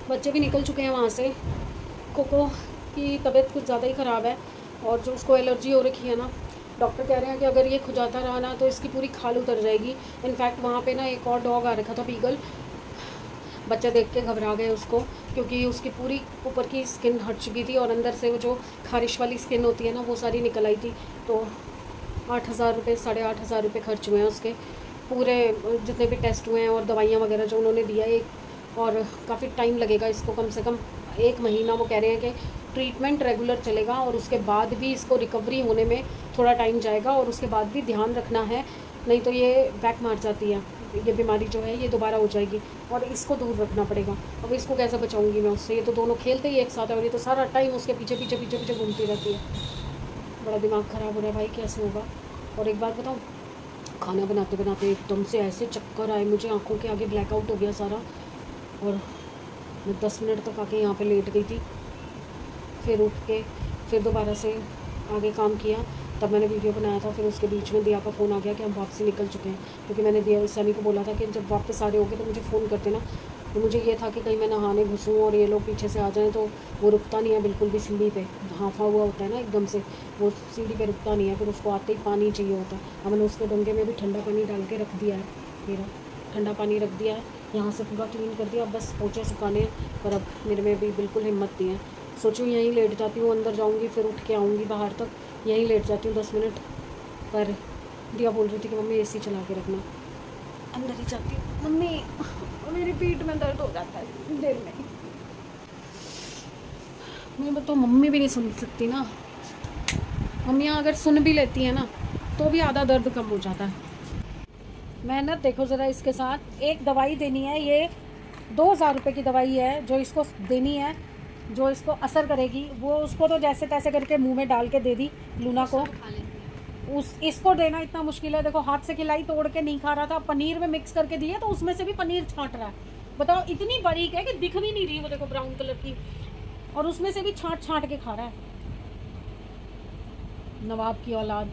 बच्चे भी निकल चुके हैं वहाँ से। कोको की तबीयत कुछ ज़्यादा ही ख़राब है और जो उसको एलर्जी हो रखी है ना, डॉक्टर कह रहे हैं कि अगर ये खुजाता रहा ना तो इसकी पूरी खाल उतर जाएगी। इनफैक्ट वहाँ पे ना एक और डॉग आ रखा था, बीगल। बच्चे देख के घबरा गए उसको, क्योंकि उसकी पूरी ऊपर की स्किन हट चुकी थी और अंदर से वो जो खारिश वाली स्किन होती है ना, वो सारी निकल आई थी। तो 8,000 रुपये, 8,500 रुपये खर्च हुए हैं उसके। पूरे जितने भी टेस्ट हुए हैं और दवाइयाँ वगैरह जो उन्होंने दिया है, और काफ़ी टाइम लगेगा इसको, कम से कम 1 महीना। वो कह रहे हैं कि ट्रीटमेंट रेगुलर चलेगा और उसके बाद भी इसको रिकवरी होने में थोड़ा टाइम जाएगा, और उसके बाद भी ध्यान रखना है, नहीं तो ये बैक मार जाती है, ये बीमारी जो है ये दोबारा हो जाएगी और इसको दूर रखना पड़ेगा। अब इसको कैसे बचाऊंगी मैं उससे? ये तो दोनों खेलते ही एक साथ है और ये तो सारा टाइम उसके पीछे पीछे पीछे पीछे घूमती रहती है। बड़ा दिमाग ख़राब हो रहा है भाई, कैसे होगा। और एक बात बताऊँ, खाना बनाते बनाते एकदम से ऐसे चक्कर आए मुझे, आंखों के आगे ब्लैकआउट हो गया सारा, और मैं 10 मिनट तक आके यहाँ पे लेट गई थी। फिर उठ के फिर दोबारा से आगे काम किया, तब मैंने वीडियो बनाया था। फिर उसके बीच में दिया का फ़ोन आ गया कि हम वापसी निकल चुके हैं, क्योंकि मैंने दिया सनी को बोला था कि जब वापस आ रहे होगे तो मुझे फ़ोन कर देना। तो मुझे ये था कि कहीं मैं नहाने घुसूँ और ये लोग पीछे से आ जाएं, तो वो रुकता नहीं है बिल्कुल भी सीढ़ी पे, हाँफा हुआ होता है ना एकदम से, वो सीढ़ी पे रुकता नहीं है, फिर उसको आते ही पानी चाहिए होता है। अब मैंने उसके डोंगे में भी ठंडा पानी डाल के रख दिया है, मेरा ठंडा पानी रख दिया है, यहाँ से पूरा क्लीन कर दिया, बस पोछे सुखाने हैं। पर अब मेरे में भी बिल्कुल हिम्मत नहीं है। सोचूँ यहीं लेट जाती हूँ, अंदर जाऊँगी फिर उठ के आऊँगी बाहर तक, यहीं लेट जाती हूँ 10 मिनट। पर दिया बोल रही थी कि मम्मी AC चला के रखना, अंदर ही जाती हूँ। मम्मी मेरी पीठ में दर्द हो जाता है देर में। मैं बताऊँ, मम्मी भी नहीं सुन सकती ना, मम्मियाँ अगर सुन भी लेती हैं ना तो भी आधा दर्द कम हो जाता है। मेहनत देखो ज़रा इसके साथ। एक दवाई देनी है, ये 2,000 रुपये की दवाई है जो इसको देनी है, जो इसको असर करेगी। वो उसको तो जैसे तैसे करके मुंह में डाल के दे दी लूना को, इसको देना इतना मुश्किल है। देखो हाथ से खिलाई, तोड़ के नहीं खा रहा था, पनीर में मिक्स करके दिया तो उसमें से भी पनीर छांट रहा है। बताओ, इतनी बारीक है कि दिख भी नहीं रही वो, देखो ब्राउन कलर की, और उसमें से भी छांट छांट के खा रहा है। नवाब की औलाद।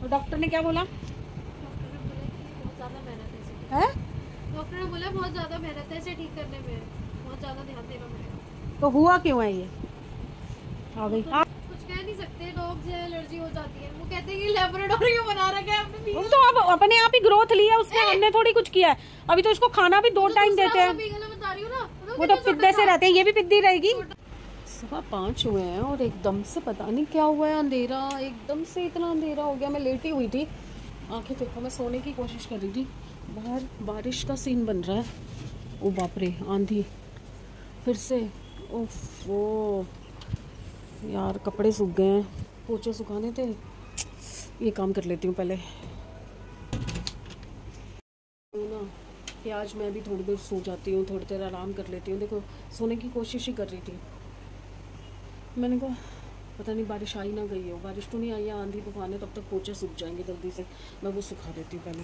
और डॉक्टर ने क्या बोला? है डॉक्टर ने बोला बहुत ज़्यादा मेहनत है इसे ठीक करने में, बहुत ज़्यादा ध्यान देना पड़ेगा। तो हुआ क्यों है ये? आ गई। कुछ कह नहीं सकते, डॉग से एलर्जी हो जाती है। वो कहते हैं कि लेब्राडोर बना रखा है हमने। तो अब अपने आप ही ग्रोथ लिया उसने, हमने थोड़ी कुछ किया है। अभी तो इसको खाना भी 2 टाइम देते हैं। बता रही हूँ ना, वो तो पिद्दे से रहते हैं, ये भी पिद्दी रहेगी। 5:15 हुए हैं और एकदम से पता नहीं क्या हुआ है, अंधेरा एकदम से इतना अंधेरा हो गया। मैं लेटी हुई थी, आंखें देखो, मैं सोने की कोशिश कर रही थी, बाहर बारिश का सीन बन रहा है। ओ बाप रे, आंधी फिर से। ओफ वो यार, कपड़े सूख गए हैं, पोछे सुखाने थे। ये काम कर लेती हूँ पहले ना, कि आज मैं भी थोड़ी देर सो जाती हूँ, थोड़ी देर आराम कर लेती हूँ। देखो सोने की कोशिश ही कर रही थी, मैंने कहा पता नहीं बारिश आई ना गई हो। बारिश तो नहीं आई है, आंधी तूफान है, तब तक पोछे सूख जाएंगे जल्दी से। मैं वो सुखा देती हूँ पहले।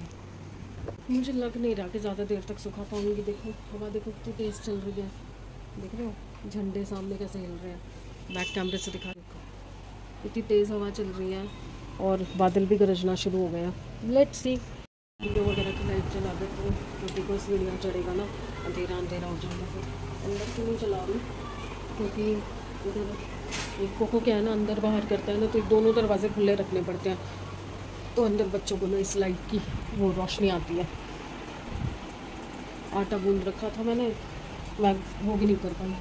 मुझे लग नहीं रहा कि ज़्यादा देर तक सुखा पाऊँगी। देखो हवा देखो कितनी तेज़ चल रही है, देख रहे हो झंडे सामने कैसे हिल रहे हैं, बैक कैमरे से दिखा देखो इतनी तेज़ हवा चल रही है और बादल भी गरजना शुरू हो गया। Let's see. वीडियो वगैरह की लाइट चला देते हैं क्योंकि कोई सीढ़ियाँ चढ़ेगा ना, अंधेरा अंधेरा हो जाएगा। फिर अंदर क्यों नहीं चला रही, क्योंकि उधर एक कोको क्या है ना, अंदर बाहर करता है ना, तो दोनों दरवाजे खुले रखने पड़ते हैं, तो अंदर बच्चों को ना इस लाइट की वो रोशनी आती है। आटा गूंद रखा था मैंने, मैं वो भी नहीं कर पाई,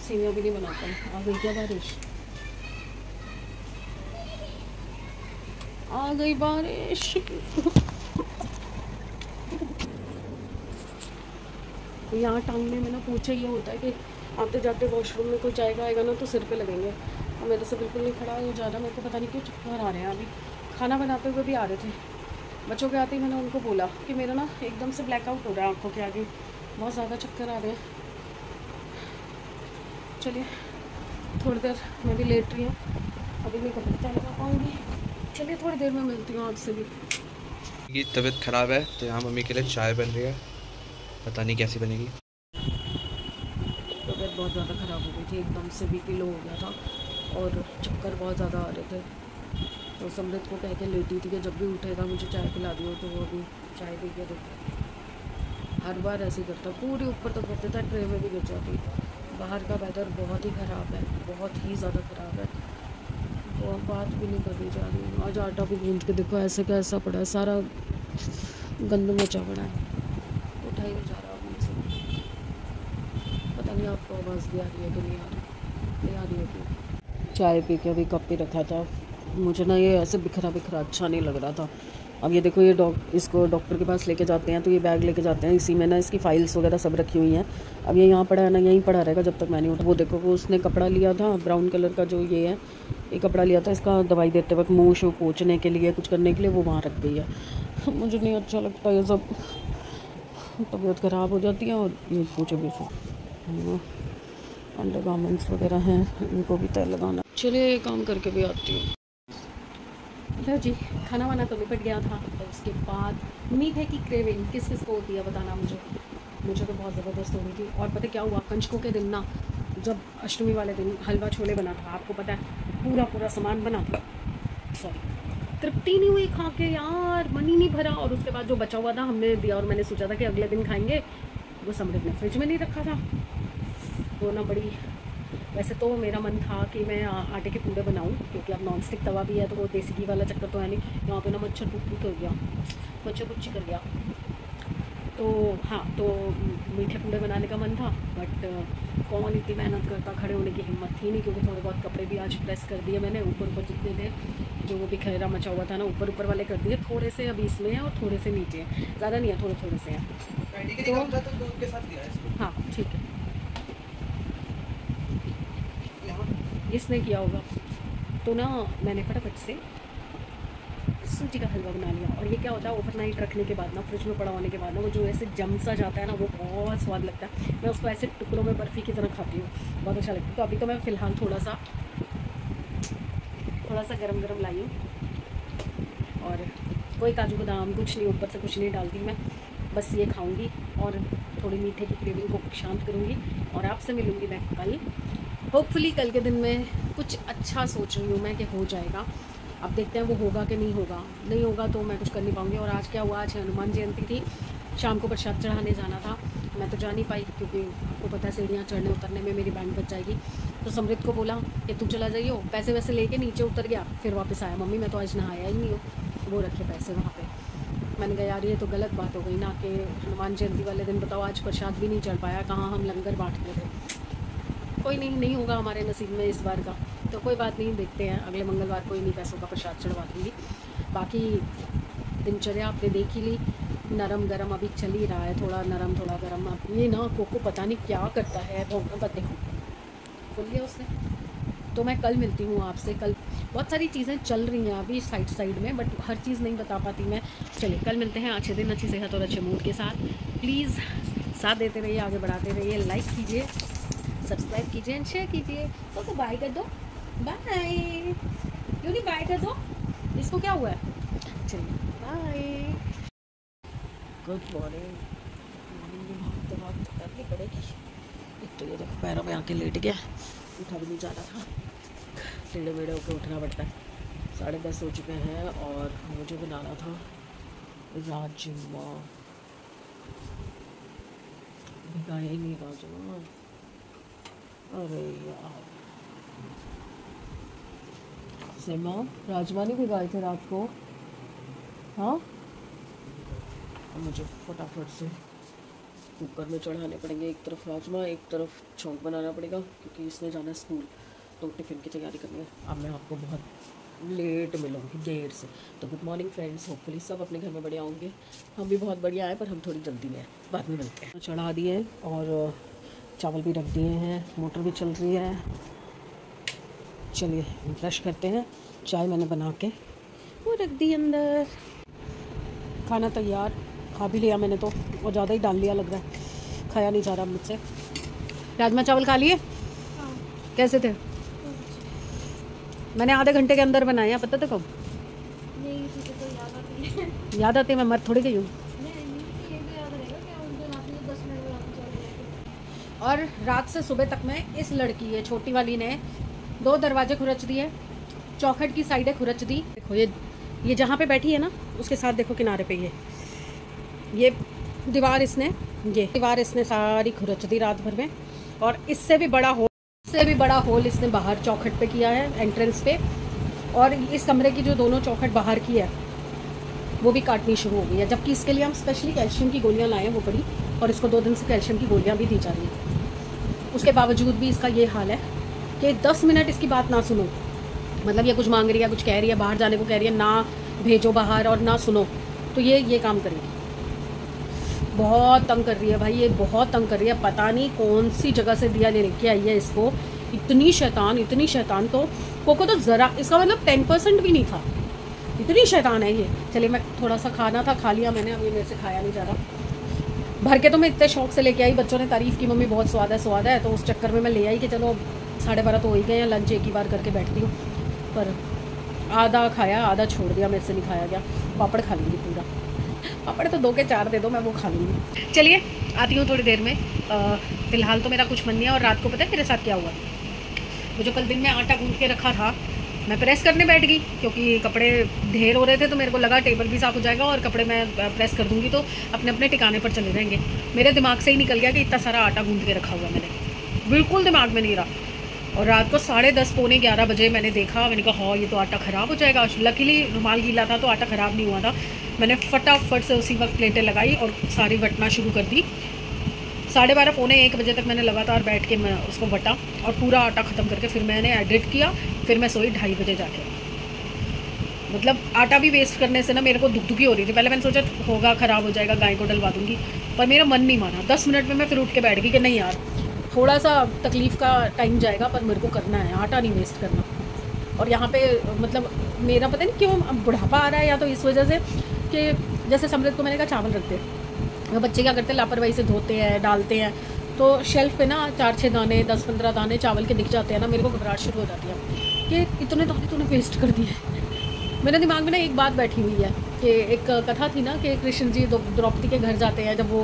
सेवियाँ भी नहीं बना पाई। आ गई क्या बारिश? आ गई बारिश। यहाँ टांगने में ना पूछे ये होता है कि आते जाते वॉशरूम में कोई जाएगा आएगा ना तो सिर पे लगेंगे, और मेरे से बिल्कुल नहीं खड़ा हो जा रहा। मेरे को पता नहीं क्यों चक्कर आ रहे हैं। अभी खाना बनाते हुए भी आ रहे थे, बच्चों के आते ही मैंने उनको बोला कि मेरा ना एकदम से ब्लैकआउट हो रहा है आंखों के आगे, बहुत ज़्यादा चक्कर आ रहे हैं। चलिए थोड़ी देर मैं भी लेट रही हूँ, अभी मैं कपड़े तय लगा पाऊँगी। चलिए थोड़ी देर में मिलती हूँ आपसे भी। ये तबीयत ख़राब है तो यहाँ मम्मी के लिए चाय बन रही है, पता नहीं कैसी बनेगी। तबीयत बहुत ज़्यादा ख़राब हो गई थी, एकदम से BP लो हो गया था और चक्कर बहुत ज़्यादा आ रहे थे। तो समृत को कह के लेटी थी कि जब भी उठेगा मुझे चाय पिला दियो, तो वो अभी चाय पी के देखो। हर बार ऐसे ही करता, पूरी ऊपर तक कर देता है, ट्रे में भी गिर जाती। बाहर का वेदर बहुत ही ख़राब है, बहुत ही ज़्यादा ख़राब है। वो बात भी नहीं करनी जा रही। आज आटा भी गूंद के देखो ऐसे कैसा पड़ा है, सारा गंद मचा पड़ा है, उठा ही नहीं जा रहा अभी से। पता नहीं आपको आवाज़ भी आ रही है कि नहीं आ रही, नहीं आ रही है। चाय पी के अभी कप ही रखा था, मुझे ना ये ऐसे बिखरा बिखरा अच्छा नहीं लग रहा था। अब ये देखो, ये इसको डॉक्टर के पास लेके जाते हैं तो ये बैग लेके जाते हैं, इसी में ना इसकी फाइल्स वगैरह सब रखी हुई हैं। अब ये यहाँ पड़ा है ना, यहीं पड़ा रहेगा जब तक मैं नहीं उठा। वो देखो, वो उसने कपड़ा लिया था ब्राउन कलर का, जो ये है, ये कपड़ा लिया था इसका दवाई देते वक्त, मुँह शू पोंछने के लिए, कुछ करने के लिए, वो वहाँ रख गई है। मुझे नहीं अच्छा लगता ये सब, तबीयत ख़राब हो जाती है। और ये पोछे भी से अंडर गारमेंट्स वगैरह हैं, इनको भी तय लगाना। चलिए ये काम करके भी आती हूँ। लो जी, खाना वाना तो निपट गया था। तो उसके बाद मीठे की क्रेविंग किस किस को होती है बताना मुझे। मुझे तो बहुत ज़बरदस्त हो गई थी। और पता क्या हुआ, कंजकों के दिन ना, जब अष्टमी वाले दिन हलवा छोले बना था, आपको पता है पूरा पूरा सामान बना था, सॉरी, तृप्ति नहीं हुई खा के यार, मन ही नहीं भरा। और उसके बाद जो बचा हुआ था हमने दिया, और मैंने सोचा था कि अगले दिन खाएंगे, वो समृद्ध ने फ्रिज में नहीं रखा था। वो ना बड़ी, वैसे तो मेरा मन था कि मैं आटे के पूड़े बनाऊं, क्योंकि अब नॉन स्टिक तवा भी है, तो वो देसी घी वाला चक्कर तो है नहीं। यहाँ पे ना मच्छर पुट्टी कर गया, मच्छर पुच्ची कर गया। तो हाँ, तो मीठे पूड़े बनाने का मन था, बट कौन इतनी मेहनत करता, खड़े होने की हिम्मत थी नहीं, क्योंकि थोड़े बहुत कपड़े भी आज प्रेस कर दिए मैंने, ऊपर ऊपर जितने थे, जो वो बिखेरा मचा हुआ था ना, ऊपर ऊपर वाले कर दिए। थोड़े से अभी इसमें हैं और थोड़े से नीचे हैं, ज़्यादा नहीं है, थोड़े थोड़े से हैं। तो हाँ ठीक है, इसने किया होगा। तो ना मैंने फटाफट से सूजी का हलवा बना लिया। और ये क्या होता है, ओवरनाइट रखने के बाद ना, फ्रिज में पड़ा होने के बाद ना, वो जो ऐसे जम सा जाता है ना, वो बहुत स्वाद लगता है। मैं उसको ऐसे टुकड़ों में बर्फ़ी की तरह खाती हूँ, बहुत अच्छा लगता है। तो अभी तो मैं फ़िलहाल थोड़ा सा गरम गरम लाई हूँ, और कोई काजू बादाम कुछ नहीं, ऊपर से कुछ नहीं डालती मैं, बस ये खाऊँगी और थोड़ी मीठे की क्रेविंग को शांत करूँगी। और आपसे मिलूँगी मैं कल, होपफुली कल के दिन में कुछ अच्छा सोच रही हूँ मैं कि हो जाएगा। अब देखते हैं वो होगा कि नहीं होगा। नहीं होगा तो मैं कुछ कर नहीं पाऊँगी। और आज क्या हुआ, आज हनुमान जयंती थी, शाम को प्रसाद चढ़ाने जाना था, मैं तो जा नहीं पाई, क्योंकि आपको पता है सीढ़ियाँ चढ़ने उतरने में मेरी बैंड बच जाएगी। तो समृद्ध को बोला कि तुम चला जाइए, पैसे वैसे लेके नीचे उतर गया, फिर वापस आया, मम्मी मैं तो आज नहाया ही नहीं हूँ, वो रखे पैसे वहाँ पर। मैंने कहा यार ये तो गलत बात हो गई ना, कि हनुमान जयंती वाले दिन बताओ आज प्रसाद भी नहीं चढ़ पाया, कहाँ हम लंगर बांटते थे। कोई नहीं होगा हमारे नसीब में इस बार का, तो कोई बात नहीं, देखते हैं अगले मंगलवार कोई नहीं पैसों का प्रसाद चढ़वा दूँगी। बाकी दिनचर्या आपने देख ही ली, नरम गरम अभी चल ही रहा है, थोड़ा नरम थोड़ा गरम। ये ना कोको पता नहीं क्या करता है, देखो खोल लिया उसने। तो मैं कल मिलती हूँ आपसे, कल बहुत सारी चीज़ें चल रही हैं अभी साइड में, बट हर चीज़ नहीं बता पाती मैं। चलिए कल मिलते हैं, अच्छे दिन अच्छी सेहत और अच्छे मूड के साथ। प्लीज़ साथ देते रहिए, आगे बढ़ाते रहिए, लाइक कीजिए, सब्सक्राइब कीजिए एंड शेयर कीजिए। तो बाय कर दो, बाय, क्यों नहीं बाय कर दो, इसको क्या हुआ है। चलिए बाय, गुड मॉर्निंग। भागते भागते करनी पड़ेगी। एक तो ये देखो पैरों में आके लेट गया, उठा भी नहीं जा रहा था, टेढ़े मेढ़े होकर उठना पड़ता है। 10:30 हो चुके हैं और मुझे बनाना था राजमा, भिगाया ही नहीं राजमा, अरे यार सीमा, राजमा नहीं भिगाए थे रात को। हाँ, मुझे फटाफट से कुकर में चढ़ाने पड़ेंगे, एक तरफ राजमा एक तरफ चौंक बनाना पड़ेगा, क्योंकि इसने जाना है स्कूल, तो टिफ़िन की तैयारी करनी है। अब मैं आपको बहुत लेट मिलूँगी, देर से। तो गुड मॉर्निंग फ्रेंड्स, होपफुली सब अपने घर में बढ़िया होंगे, हम भी बहुत बढ़िया हैं, पर हम थोड़ी जल्दी में हैं, बाद में मिलते हैं। चढ़ा दिए और चावल भी रख दिए हैं, मोटर भी चल रही है। चलिए ब्रश करते हैं, चाय मैंने बना के वो रख दी अंदर। खाना तैयार, खा भी लिया मैंने तो, और ज़्यादा ही डाल लिया लग रहा है, खाया नहीं जा रहा मुझसे। राजमा चावल खा लिए? कैसे थे? मैंने आधे घंटे के अंदर बनाया, पता था कब? नहीं, तुझे तो याद आती है। याद आते, मैं मर थोड़ी गई हूँ। और रात से सुबह तक में इस लड़की, ये छोटी वाली ने 2 दरवाजे खुरच दिए, चौखट की साइडें खुरच दी। देखो ये जहाँ पे बैठी है ना, उसके साथ देखो किनारे पे ये दीवार इसने ये बार इसने सारी खुरच दी रात भर में। और इससे भी बड़ा होल इसने बाहर चौखट पे किया है, एंट्रेंस पे। और इस कमरे की जो दोनों चौखट बाहर की है वो भी काटनी शुरू हो गई है, जबकि इसके लिए हम स्पेशली कैल्शियम की गोलियां लाए हैं वो पड़ी, और इसको 2 दिन से कैल्शियम की गोलियां भी दी जा रही हैं। उसके बावजूद भी इसका ये हाल है कि 10 मिनट इसकी बात ना सुनो, मतलब ये कुछ मांग रही है, कुछ कह रही है, बाहर जाने को कह रही है, ना भेजो बाहर और ना सुनो, तो ये काम करेगी। बहुत तंग कर रही है भाई, ये बहुत तंग कर रही है। पता नहीं कौन सी जगह से दिया लेके आई है इसको। इतनी शैतान तो कोको तो ज़रा, इसका मतलब 10% भी नहीं था, इतनी शैतान है ये। चलिए, मैं थोड़ा सा खाना था, खा लिया मैंने, अभी मेरे से खाया नहीं जा रहा। भर के तो मैं इतने शौक से लेके आई, बच्चों ने तारीफ़ की मम्मी बहुत स्वाद है, तो उस चक्कर में मैं ले आई कि चलो 12:30 तो हो ही गए हैं, लंच एक ही बार करके बैठती हूँ। पर आधा खाया, आधा छोड़ दिया, मेरे से नहीं खाया गया। पापड़ खा लूँगी पूरा, पापड़ तो 2 के 4 दे दो, मैं वो खा लूँगी। चलिए, आती हूँ थोड़ी देर में। फ़िलहाल तो मेरा कुछ मन नहीं है। और रात को पता है मेरे साथ क्या हुआ? वो जो कल दिन में आटा गूँथ के रखा था, मैं प्रेस करने बैठ गई क्योंकि कपड़े ढेर हो रहे थे, तो मेरे को लगा टेबल भी साफ़ हो जाएगा और कपड़े मैं प्रेस कर दूँगी तो अपने अपने ठिकाने पर चले जाएंगे। मेरे दिमाग से ही निकल गया कि इतना सारा आटा गूँथ के रखा हुआ मैंने, बिल्कुल दिमाग में नहीं रहा। और रात को 10:30 पौने 11 बजे मैंने देखा, मैंने कहा हाँ ये तो आटा ख़राब हो जाएगा। लकीली रुमाल गीला था तो आटा ख़राब नहीं हुआ था। मैंने फटाफट से उसी वक्त प्लेटें लगाई और सारी बटना शुरू कर दी। 12:30 पौने 1 बजे तक मैंने लगातार बैठ के मैं उसको बटा और पूरा आटा ख़त्म करके फिर मैंने एडिट किया। फिर मैं सोई 2:30 बजे जाके। मतलब आटा भी वेस्ट करने से ना मेरे को दुखी हो रही थी। पहले मैंने सोचा होगा ख़राब हो जाएगा, गाय को डलवा दूँगी, पर मेरा मन नहीं माना। 10 मिनट में मैं फिर उठ के बैठ गई कि नहीं यार, थोड़ा सा तकलीफ़ का टाइम जाएगा पर मेरे को करना है, आटा नहीं वेस्ट करना। और यहाँ पे मतलब मेरा पता नहीं क्यों बुढ़ापा आ रहा है, या तो इस वजह से कि जैसे समृद्ध को मैंने कहा चावल रखते, वो बच्चे क्या करते हैं लापरवाही से धोते हैं, डालते हैं, तो शेल्फ़ पे ना 4-6 दाने, 10-15 दाने चावल के दिख जाते हैं ना, मेरे को घबराहट शुरू हो जाती है कि इतने दाने तूने वेस्ट कर दिए। मेरे दिमाग में ना एक बात बैठी हुई है कि एक कथा थी ना कि कृष्ण जी द्रौपदी के घर जाते हैं जब वो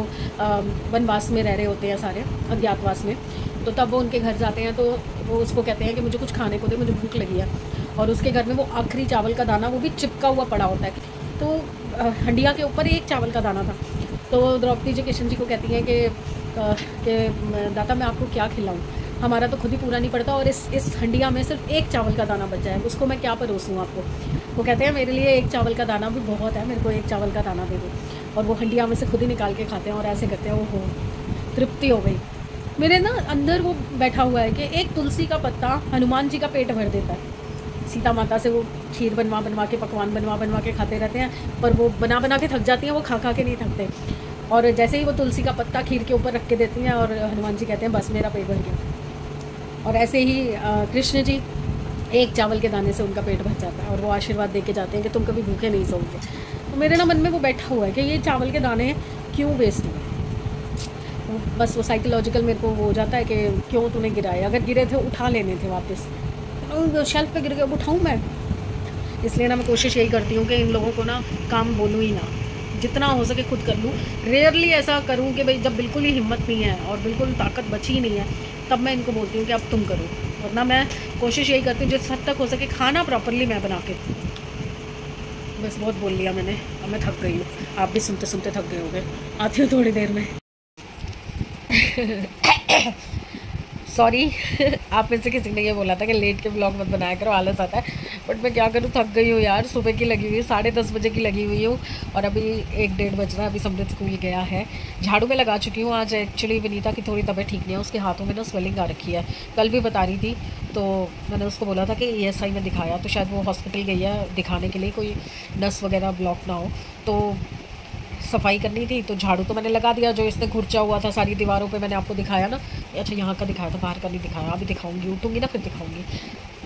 वनवास में रह रहे होते हैं सारे, अज्ञातवास में। तो तब वो उनके घर जाते हैं तो वो उसको कहते हैं कि मुझे कुछ खाने को दे, मुझे भूख लगी है। और उसके घर में वो आखिरी चावल का दाना, वो भी चिपका हुआ पड़ा होता है, तो हंडिया के ऊपर एक चावल का दाना था। तो द्रौपदी जी कृष्ण जी को कहती हैं कि दाता मैं आपको क्या खिलाऊं, हमारा तो खुद ही पूरा नहीं पड़ता और इस हंडिया में सिर्फ एक चावल का दाना बच जाए, उसको मैं क्या परोसूँ आपको। वो कहते हैं मेरे लिए एक चावल का दाना भी बहुत है, मेरे को एक चावल का दाना दे दो। और वो हंडिया में से खुद ही निकाल के खाते हैं और ऐसे करते हैं। ओहो, तृप्ति हो गई। मेरे ना अंदर वो बैठा हुआ है कि एक तुलसी का पत्ता हनुमान जी का पेट भर देता है। सीता माता से वो खीर बनवा के, पकवान बनवा के खाते रहते हैं, पर वो बना के थक जाती हैं, वो खा के नहीं थकते। और जैसे ही वो तुलसी का पत्ता खीर के ऊपर रख के देती हैं और हनुमान जी कहते हैं बस मेरा पेट भर गया। और ऐसे ही कृष्ण जी एक चावल के दाने से उनका पेट भर जाता है और वो आशीर्वाद दे के जाते हैं कि तुम कभी भूखे नहीं सोओगे। तो मेरे ना मन में वो बैठा हुआ है कि ये चावल के दाने क्यों वेस्ट हुए। तो बस वो साइकोलॉजिकल मेरे को वो हो जाता है कि क्यों तूने गिराए, अगर गिरे थे उठा लेने थे वापस, शेल्फ पे गिर गए उठाऊँ मैं। इसलिए ना मैं कोशिश यही करती हूँ कि इन लोगों को ना काम बोलूँ ही ना, जितना हो सके खुद कर लूँ। रेयरली ऐसा करूँ कि भाई जब बिल्कुल ही हिम्मत नहीं है और बिल्कुल ताकत बची ही नहीं है, तब मैं इनको बोलती हूँ कि अब तुम करो। वरना मैं कोशिश यही करती हूँ जिस हद तक हो सके खाना प्रॉपरली मैं बना के। बस बहुत बोल लिया मैंने, अब मैं थक गई हूँ। आप भी सुनते सुनते थक गए होंगे। आती हूँ थोड़ी देर में। सॉरी आप में से किसी ने ये बोला था कि लेट के ब्लॉग मत बनाया करो, आलस आता है, बट मैं क्या करूँ, थक गई हूँ यार। सुबह की लगी हुई, 10:30 बजे की लगी हुई हूँ और अभी 1-1:30 बज रहा है। अभी समृद्ध स्कूल गया है। झाड़ू में लगा चुकी हूँ। आज एक्चुअली विनीता की थोड़ी तबीयत ठीक नहीं है, उसके हाथों में ना स्वेलिंग आ रखी है, कल भी बता रही थी। तो मैंने उसको बोला था कि ESI में दिखाया, तो शायद वो हॉस्पिटल गई है दिखाने के लिए, कोई नस वगैरह ब्लॉक ना हो। तो सफाई करनी थी, तो झाड़ू तो मैंने लगा दिया। जो इसने खुरचा हुआ था सारी दीवारों पे मैंने आपको दिखाया ना, अच्छा यहाँ का दिखाया था, बाहर का नहीं दिखाया। अभी दिखाऊंगी, उठूँगी ना फिर दिखाऊंगी।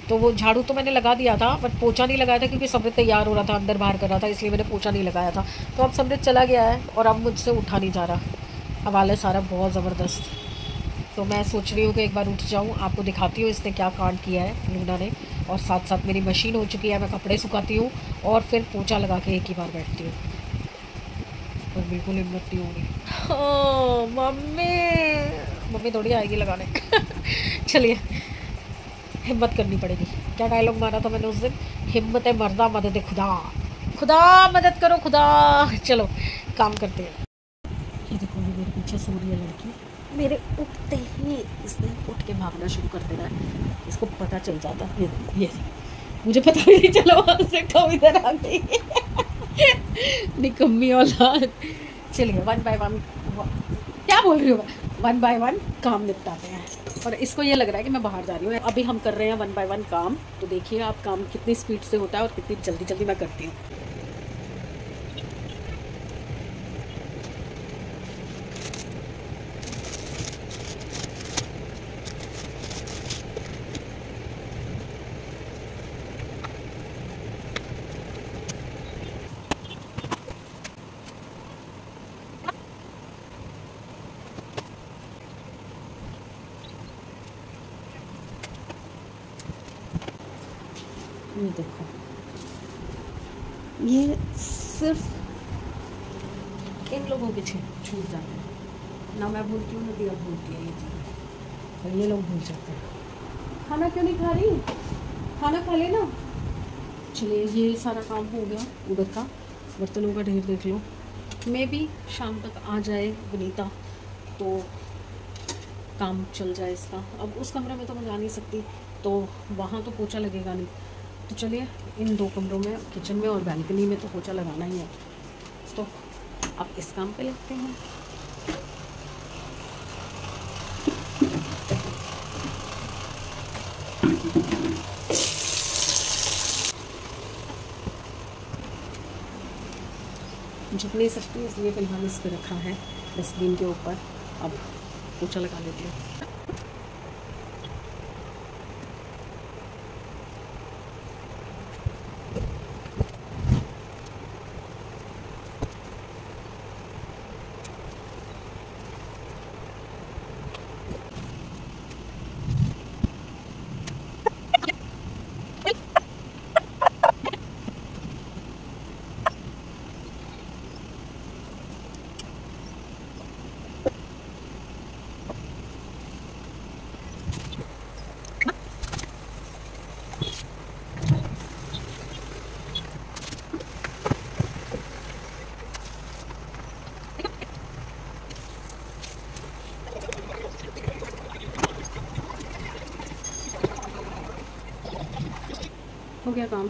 तो वो झाड़ू तो मैंने लगा दिया था, बट पोछा नहीं लगाया था क्योंकि समृद्ध तैयार हो रहा था, अंदर बाहर कर रहा था, इसलिए मैंने पोछा नहीं लगाया था। तो अब समृद्ध चला गया है और अब मुझसे उठा नहीं जा रहा, अब आलस सारा बहुत ज़बरदस्त। तो मैं सोच रही हूँ कि एक बार उठ जाऊँ, आपको दिखाती हूँ इसने क्या कांड किया है लूना ने। और साथ साथ मेरी मशीन हो चुकी है, मैं कपड़े सुखाती हूँ और फिर पोछा लगा के एक ही बार बैठती हूँ। और बिल्कुल हिम्मत नहीं होगी। मम्मी थोड़ी आएगी लगाने। चलिए, हिम्मत करनी पड़ेगी। क्या डायलॉग मारा था मैंने उस दिन, हिम्मत है मर्दा मदद खुदा, खुदा मदद करो खुदा। चलो काम करते हैं। ये देखो ये मेरे पीछे पीछे सो रही है लड़की। मेरे उठते ही इसने उठ के भागना शुरू कर देना है। इसको पता चल जाता है, ये मुझे पता भी नहीं चला वहाँ से कब इधर आ गई। निकम्मी औलाद। चलिए 1 बाय 1 क्या बोल रही हूँ, 1 बाय 1 काम निपटाते हैं। और इसको ये लग रहा है कि मैं बाहर जा रही हूँ। अभी हम कर रहे हैं 1 बाय 1 काम, तो देखिए आप काम कितनी स्पीड से होता है और कितनी जल्दी जल्दी मैं करती हूँ। ये देखो, ये सिर्फ इन लोगों के छूट जाते हैं ना। मैं भूलती हूँ ना दिया भूलती है ये चीज़ें, और ये लोग भूल जाते हैं। खाना क्यों नहीं खा रही, खाना खा लेना। चलिए ये सारा काम हो गया। उधर का बर्तनों का ढेर देख लो। मे भी शाम तक आ जाए वनीता तो काम चल जाए इसका। अब उस कमरे में तो मैं जा नहीं सकती, तो वहाँ तो पोछा लगेगा नहीं। तो चलिए इन 2 कमरों में, किचन में और बैल्कनी में तो पोछा लगाना ही है। तो अब इस काम पे लगते हैं। झुक नहीं सकती इसलिए फिलहाल इस पर रखा है डस्टबिन के ऊपर। अब पोछा लगा लेती हूँ। हो गया काम,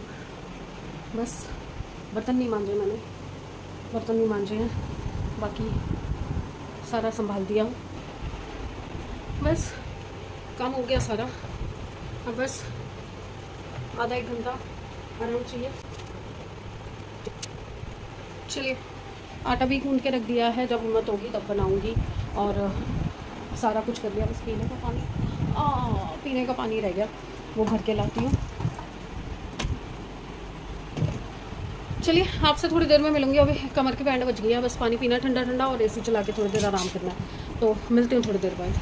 बस बर्तन नहीं मांजे मैंने, बर्तन नहीं मांजे हैं, बाकी सारा संभाल दिया। बस काम हो गया सारा। अब बस आधा 1 घंटा आराम चाहिए। चलिए आटा भी गूंद के रख दिया है, जब हिम्मत होगी तब बनाऊंगी। और सारा कुछ कर लिया, बस पीने का पानी रह गया, वो भर के लाती हूँ। चलिए आपसे थोड़ी देर में मिलूंगी। अभी कमर की बैंड बज गई है, बस पानी पीना ठंडा ठंडा और एसी चला के थोड़ी देर आराम करना है। तो मिलती हूँ थोड़ी देर बाद।